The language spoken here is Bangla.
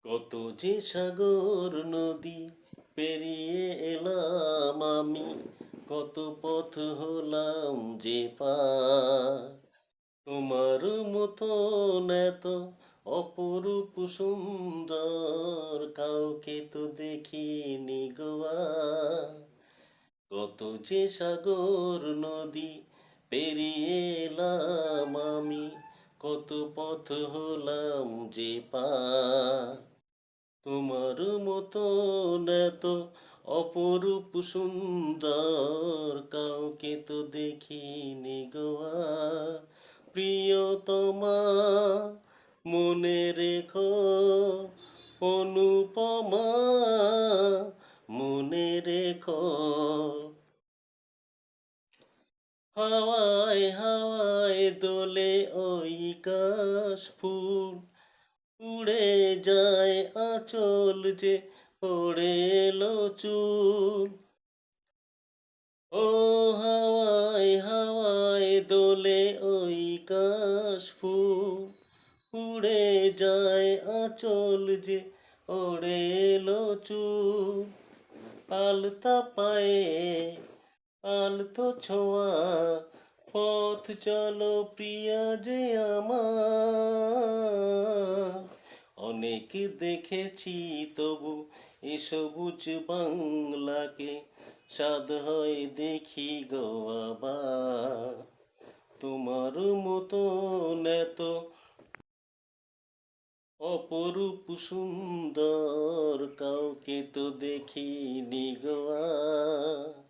কত যে সাগর নদী পেরিয়ে এলাম আমি, কত পথ হলাম যে পার। তোমার মতন এত অপরূপ সুন্দর কাউকে তো দেখিনি গোয়া। কত যে সাগর নদী পেরিয়ে এলাম আমি, কত পথ হলাম যে পার। তোমার মতন এত অপরূপ সুন্দর কাউকে তো দেখিনি গোয়া। প্রিয়তমা মনে রেখো, অনুপমা মনে রেখো। হাওয়ায় হাওয়ায় দোলে ওই কাশফুল, উড়ে যায় আঁচল যে ওড়ে এলো চুল। ও হাওয়ায় হাওয়ায় দোলে ওই কাশফুল, উড়ে যায় আঁচল যে ওড়ে এলো চুল। আলতা পায়ে আলতো ছোঁয়া, পথ চলো প্রিয়া যে আমার। অনেক দেখেছি তবু এ সবুজ বাংলাকে, সাধ হয় দেখি গো আবার। তোমার মতন এত অপরূপ সুন্দর কাউকে তো দেখিনি গো আর।